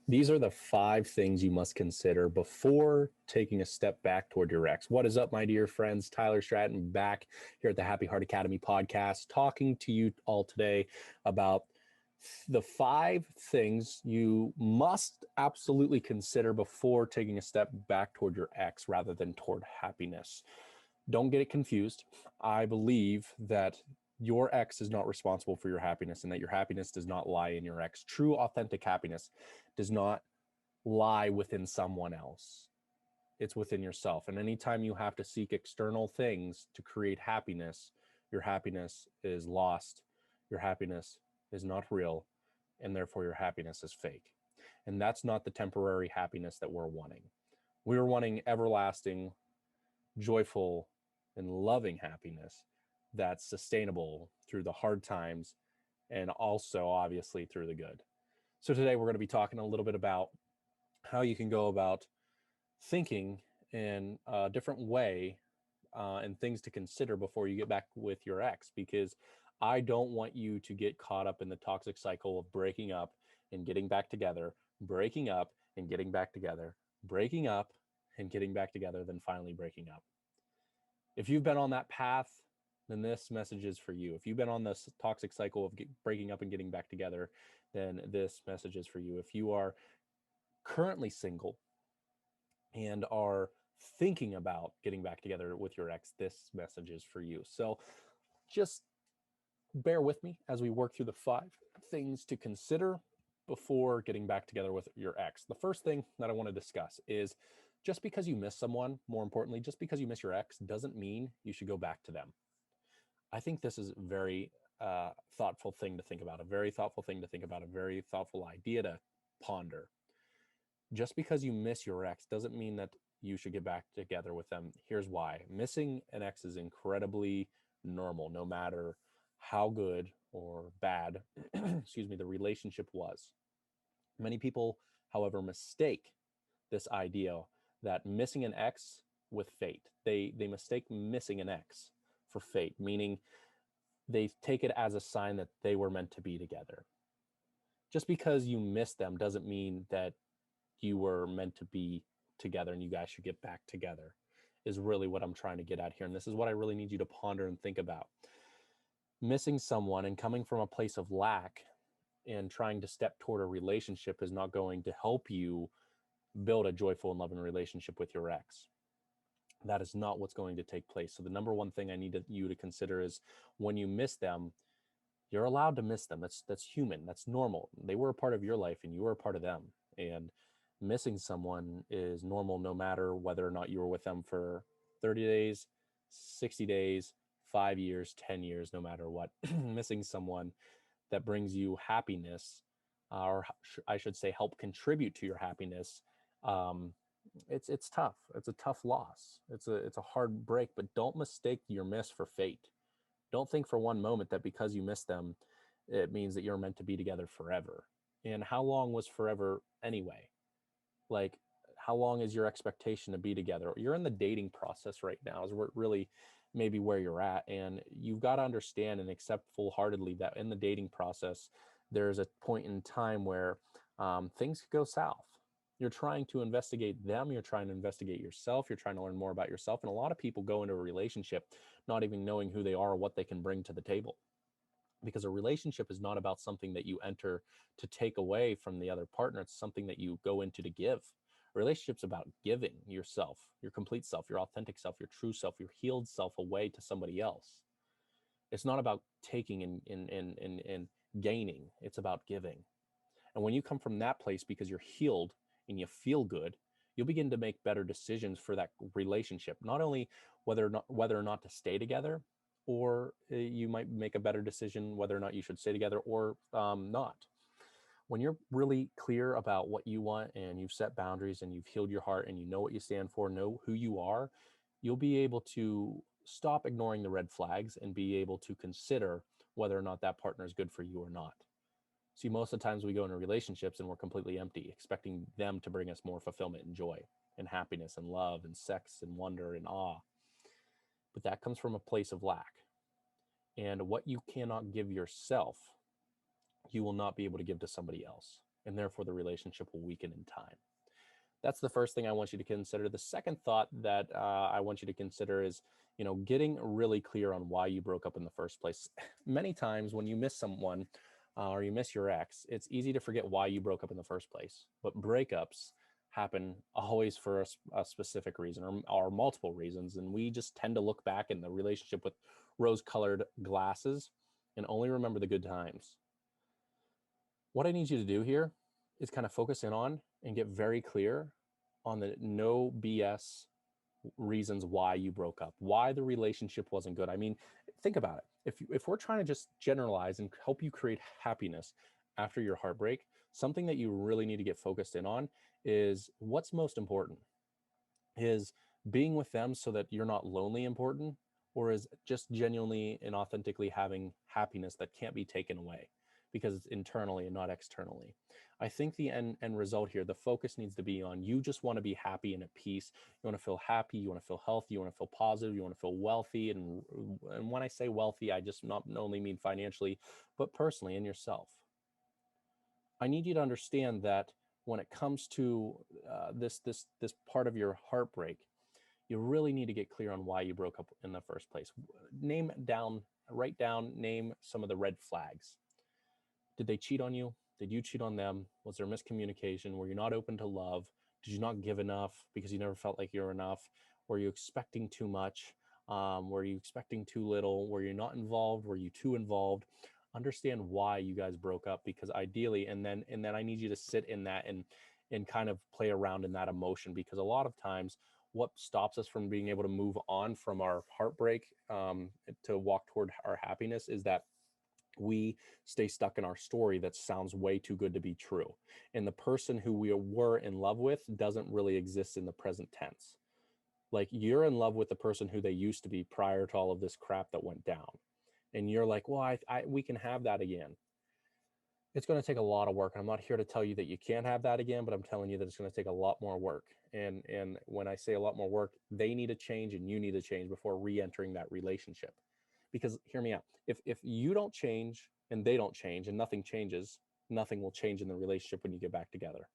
These are the 5 things you must consider before taking a step back toward your ex. What is up, my dear friends? Tyler Stratton back here at the Happy Heart Academy podcast, talking to you all today about the 5 things you must absolutely consider before taking a step back toward your ex rather than toward happiness. Don't get it confused. I believe that your ex is not responsible for your happiness and that your happiness does not lie in your ex. True, authentic happiness does not lie within someone else. It's within yourself. And anytime you have to seek external things to create happiness, your happiness is lost. Your happiness is not real. And therefore, your happiness is fake. And that's not the temporary happiness that we're wanting. We're wanting everlasting, joyful, and loving happiness that's sustainable through the hard times and also obviously through the good. So today we're going to be talking a little bit about how you can go about thinking in a different way and things to consider before you get back with your ex, because I don't want you to get caught up in the toxic cycle of breaking up and getting back together, breaking up and getting back together, breaking up and getting back together, then finally breaking up. If you've been on that path, then this message is for you. If you've been on this toxic cycle of breaking up and getting back together, then this message is for you. If you are currently single and are thinking about getting back together with your ex, this message is for you. So just bear with me as we work through the 5 things to consider before getting back together with your ex. The first thing that I want to discuss is just because you miss someone, more importantly, just because you miss your ex doesn't mean you should go back to them. I think this is a very thoughtful thing to think about, a very thoughtful thing to think about, a very thoughtful idea to ponder. Just because you miss your ex doesn't mean that you should get back together with them. Here's why. Missing an ex is incredibly normal, no matter how good or bad, excuse me, the relationship was. Many people, however, mistake this idea that missing an ex with fate. They mistake missing an ex for fate, meaning they take it as a sign that they were meant to be together. Just because you miss them doesn't mean that you were meant to be together and you guys should get back together, is really what I'm trying to get at here. And this is what I really need you to ponder and think about. Missing someone and coming from a place of lack and trying to step toward a relationship is not going to help you build a joyful and loving relationship with your ex. That is not what's going to take place. So the number one thing I need you to consider is when you miss them, you're allowed to miss them. That's human. That's normal. They were a part of your life and you were a part of them. And missing someone is normal no matter whether or not you were with them for 30 days, 60 days, 5 years, 10 years, no matter what. Missing someone that brings you happiness, or I should say help contribute to your happiness, it's tough. It's a tough loss. It's a hard break, but don't mistake your miss for fate. Don't think for one moment that because you miss them, it means that you're meant to be together forever. And how long was forever anyway? Like, how long is your expectation to be together? You're in the dating process right now, is really maybe where you're at. And you've got to understand and accept full-heartedly that in the dating process, there's a point in time where things could go south. You're trying to investigate them. You're trying to investigate yourself. You're trying to learn more about yourself. And a lot of people go into a relationship not even knowing who they are or what they can bring to the table. Because a relationship is not about something that you enter to take away from the other partner. It's something that you go into to give. A relationship's about giving yourself, your complete self, your authentic self, your true self, your healed self away to somebody else. It's not about taking and gaining. It's about giving. And when you come from that place because you're healed and you feel good, you'll begin to make better decisions for that relationship. Not only whether or not to stay together, or you might make a better decision whether or not you should stay together or not. When you're really clear about what you want and you've set boundaries and you've healed your heart and you know what you stand for, know who you are, you'll be able to stop ignoring the red flags and be able to consider whether or not that partner is good for you or not. See, most of the times we go into relationships and we're completely empty, expecting them to bring us more fulfillment and joy and happiness and love and sex and wonder and awe. But that comes from a place of lack. And what you cannot give yourself, you will not be able to give to somebody else. and therefore the relationship will weaken in time. That's the first thing I want you to consider. The second thought that I want you to consider is, getting really clear on why you broke up in the first place. Many times when you miss someone or you miss your ex, it's easy to forget why you broke up in the first place. But breakups happen always for a specific reason or multiple reasons. And we just tend to look back in the relationship with rose-colored glasses and only remember the good times. What I need you to do here is kind of focus in on and get very clear on the no BS reasons why you broke up, why the relationship wasn't good. I mean, think about it. If we're trying to just generalize and help you create happiness after your heartbreak, something that you really need to get focused in on is what's most important. Is being with them so that you're not lonely important, or is just genuinely and authentically having happiness that can't be taken away because it's internally and not externally? I think the end result here, the focus needs to be on you just want to be happy and at peace. You want to feel happy, you want to feel healthy, you want to feel positive, you want to feel wealthy. And when I say wealthy, I just not only mean financially, but personally in yourself. I need you to understand that when it comes to this part of your heartbreak, you really need to get clear on why you broke up in the first place. Write down, name some of the red flags. Did they cheat on you? Did you cheat on them? Was there miscommunication? Were you not open to love? Did you not give enough because you never felt like you were enough? Were you expecting too much? Were you expecting too little? Were you not involved? Were you too involved? Understand why you guys broke up, because ideally, and then I need you to sit in that and kind of play around in that emotion, because a lot of times what stops us from being able to move on from our heartbreak to walk toward our happiness is that we stay stuck in our story that sounds way too good to be true. And the person who we were in love with doesn't really exist in the present tense. Like, you're in love with the person who they used to be prior to all of this crap that went down. And you're like, well, we can have that again. It's going to take a lot of work. I'm not here to tell you that you can't have that again, but I'm telling you that it's going to take a lot more work. And when I say a lot more work, they need to change and you need to change before re-entering that relationship. Because hear me out. If you don't change and they don't change and nothing changes, nothing will change in the relationship when you get back together.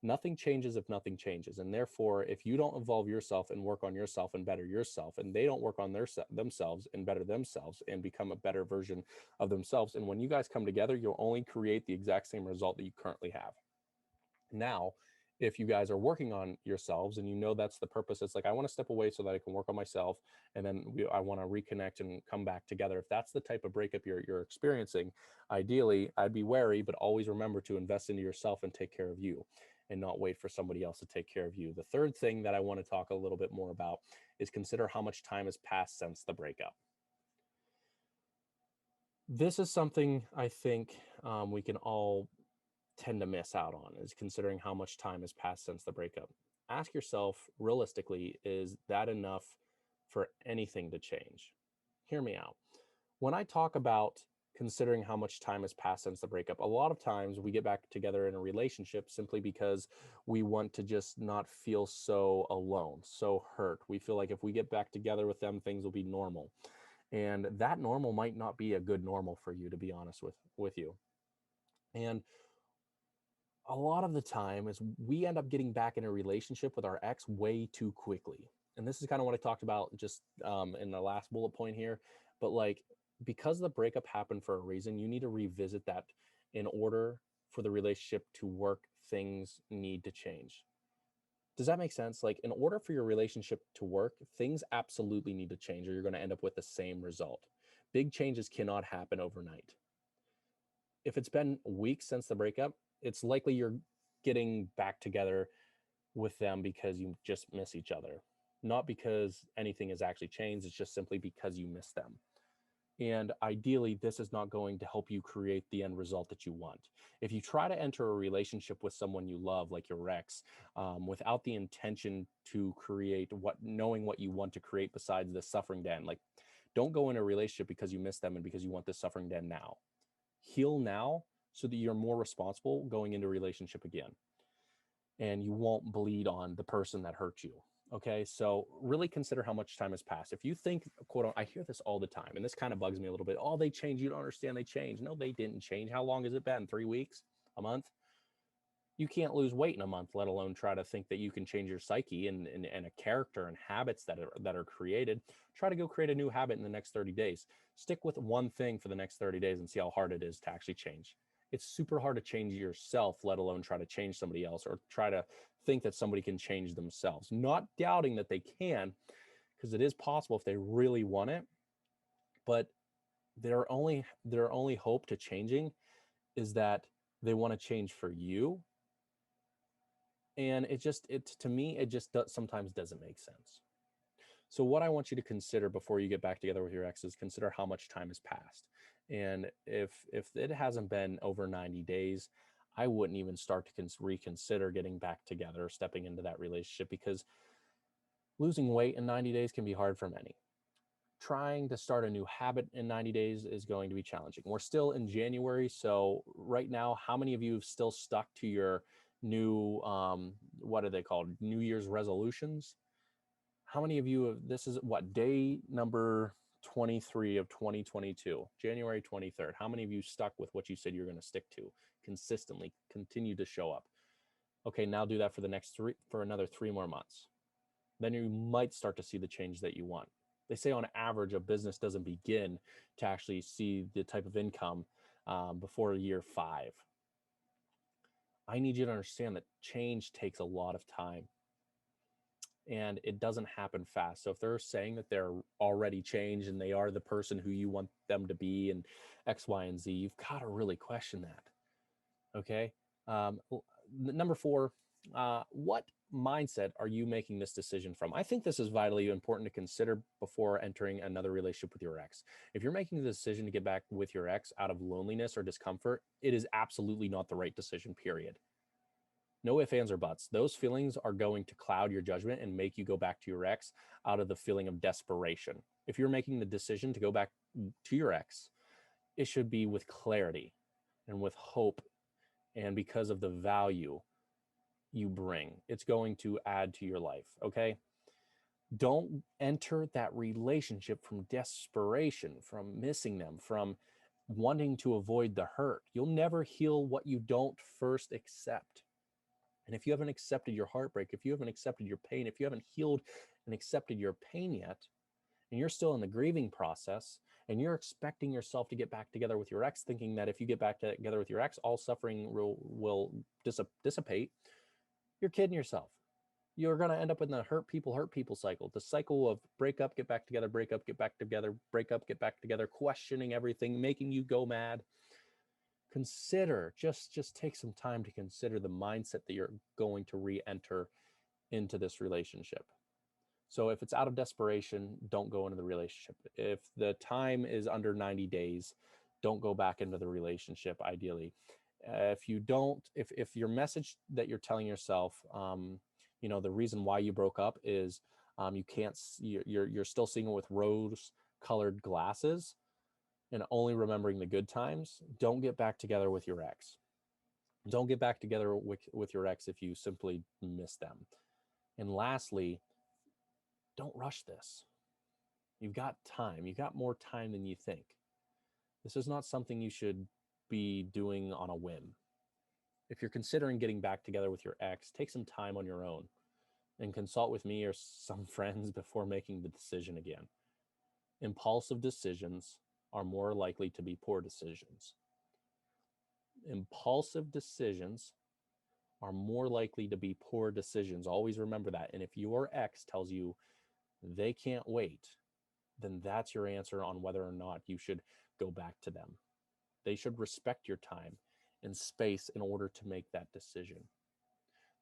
Nothing changes if nothing changes. And therefore, if you don't evolve yourself and work on yourself and better yourself, and they don't work on themselves and better themselves and become a better version of themselves, and when you guys come together, you'll only create the exact same result that you currently have. Now, if you guys are working on yourselves and you know that's the purpose, it's like, I want to step away so that I can work on myself, and then I want to reconnect and come back together. If that's the type of breakup you're experiencing, ideally, I'd be wary, but always remember to invest into yourself and take care of you, and not wait for somebody else to take care of you. The third thing that I want to talk a little bit more about is consider how much time has passed since the breakup. This is something I think we can all tend to miss out on, is considering how much time has passed since the breakup. Ask yourself realistically, is that enough for anything to change? Hear me out. When I talk about considering how much time has passed since the breakup, a lot of times we get back together in a relationship simply because we want to just not feel so alone, so hurt. We feel like if we get back together with them, things will be normal. And that normal might not be a good normal for you, to be honest with you. And a lot of the time is we end up getting back in a relationship with our ex way too quickly. And this is kind of what I talked about just in the last bullet point here. But like, because the breakup happened for a reason, you need to revisit that in order for the relationship to work. Things need to change. Does that make sense? Like, in order for your relationship to work, things absolutely need to change, or you're going to end up with the same result. Big changes cannot happen overnight. If it's been weeks since the breakup, it's likely you're getting back together with them because you just miss each other, not because anything has actually changed. It's just simply because you miss them. And ideally, this is not going to help you create the end result that you want. If you try to enter a relationship with someone you love, like your ex, without the intention to create knowing what you want to create besides the suffering den, like, don't go in a relationship because you miss them and because you want this suffering den now. Heal now so that you're more responsible going into a relationship again, and you won't bleed on the person that hurt you. Okay, so really consider how much time has passed. If you think, quote unquote, I hear this all the time, and this kind of bugs me a little bit. Oh, they changed. You don't understand. They changed. No, they didn't change. How long has it been? 3 weeks? A month? You can't lose weight in a month, let alone try to think that you can change your psyche and a character and habits that are created. Try to go create a new habit in the next 30 days. Stick with one thing for the next 30 days and see how hard it is to actually change. It's super hard to change yourself, let alone try to change somebody else or try to think that somebody can change themselves. Not doubting that they can, because it is possible if they really want it, but their only hope to changing is that they want to change for you. And it to me, it just sometimes doesn't make sense. So what I want you to consider before you get back together with your ex is consider how much time has passed. And if it hasn't been over 90 days, I wouldn't even start to reconsider getting back together or stepping into that relationship, because losing weight in 90 days can be hard for many. Trying to start a new habit in 90 days is going to be challenging. We're still in January, so right now, how many of you have still stuck to your new, what are they called? New Year's resolutions? How many of you have, this is what, day number 23 of 2022, January 23rd. How many of you stuck with what you said you're going to stick to consistently, continue to show up? Okay, now do that for another 3 more months. Then you might start to see the change that you want. They say on average, a business doesn't begin to actually see the type of income before year 5. I need you to understand that change takes a lot of time and it doesn't happen fast. So if they're saying that they're already changed and they are the person who you want them to be and X, Y, and Z, you've got to really question that. Okay. Number 4, what mindset are you making this decision from? I think this is vitally important to consider before entering another relationship with your ex. If you're making the decision to get back with your ex out of loneliness or discomfort, it is absolutely not the right decision, period. No ifs, ands, or buts. Those feelings are going to cloud your judgment and make you go back to your ex out of the feeling of desperation. If you're making the decision to go back to your ex, it should be with clarity and with hope, and because of the value you bring. It's going to add to your life, okay? Don't enter that relationship from desperation, from missing them, from wanting to avoid the hurt. You'll never heal what you don't first accept. And if you haven't accepted your heartbreak, if you haven't accepted your pain, if you haven't healed and accepted your pain yet, and you're still in the grieving process, and you're expecting yourself to get back together with your ex, thinking that if you get back together with your ex, all suffering will dissipate, you're kidding yourself. You're going to end up in the hurt people cycle, the cycle of break up, get back together, break up, get back together, break up, get back together, questioning everything, making you go mad. Consider, just take some time to consider the mindset that you're going to re-enter into this relationship. So if it's out of desperation, don't go into the relationship. If the time is under 90 days, don't go back into the relationship, ideally. If your message that you're telling yourself, the reason why you broke up is you're still seeing it with rose-colored glasses and only remembering the good times, don't get back together with your ex. Don't get back together with your ex if you simply miss them. And lastly, don't rush this. You've got time. You've got more time than you think. This is not something you should be doing on a whim. If you're considering getting back together with your ex, take some time on your own and consult with me or some friends before making the decision again. Impulsive decisions are more likely to be poor decisions. Impulsive decisions are more likely to be poor decisions. Always remember that. And if your ex tells you they can't wait, then that's your answer on whether or not you should go back to them. They should respect your time and space in order to make that decision.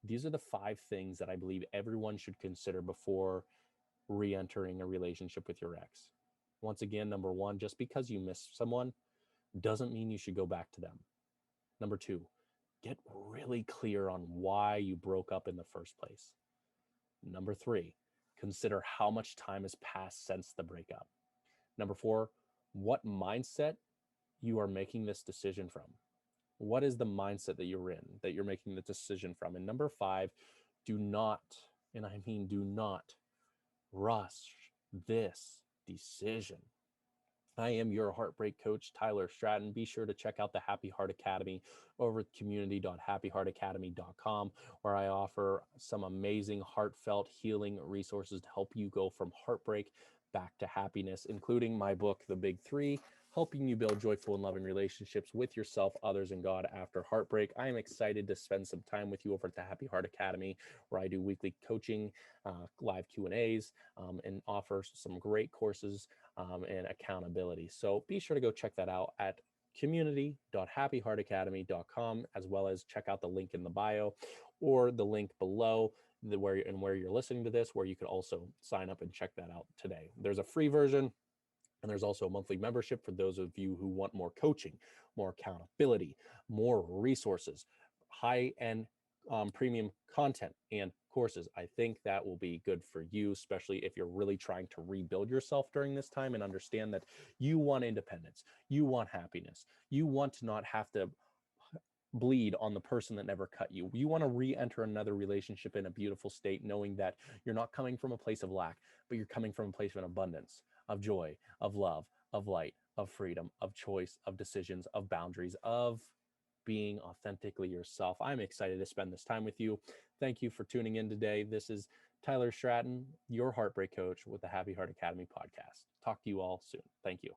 These are the 5 things that I believe everyone should consider before re-entering a relationship with your ex. Once again, number 1, just because you miss someone doesn't mean you should go back to them. Number 2, get really clear on why you broke up in the first place. Number 3, consider how much time has passed since the breakup. Number 4, what mindset you are making this decision from. What is the mindset that you're in, that you're making the decision from? And number 5, do not, and I mean do not, rush this decision. I am your heartbreak coach, Tyler Stratton. Be sure to check out the Happy Heart Academy over at community.happyheartacademy.com, where I offer some amazing heartfelt healing resources to help you go from heartbreak back to happiness, including my book, The Big Three, helping you build joyful and loving relationships with yourself, others, and God after heartbreak. I am excited to spend some time with you over at the Happy Heart Academy, where I do weekly coaching, live Q&As, and offer some great courses and accountability. So be sure to go check that out at community.happyheartacademy.com, as well as check out the link in the bio or the link below where you're listening to this, where you can also sign up and check that out today. There's a free version, and there's also a monthly membership for those of you who want more coaching, more accountability, more resources, high-end premium content and courses. I think that will be good for you, especially if you're really trying to rebuild yourself during this time and understand that you want independence, you want happiness, you want to not have to bleed on the person that never cut you. You want to re-enter another relationship in a beautiful state, knowing that you're not coming from a place of lack, but you're coming from a place of abundance, of joy, of love, of light, of freedom, of choice, of decisions, of boundaries, of being authentically yourself. I'm excited to spend this time with you. Thank you for tuning in today. This is Tyler Stratton, your heartbreak coach with the Happy Heart Academy podcast. Talk to you all soon. Thank you.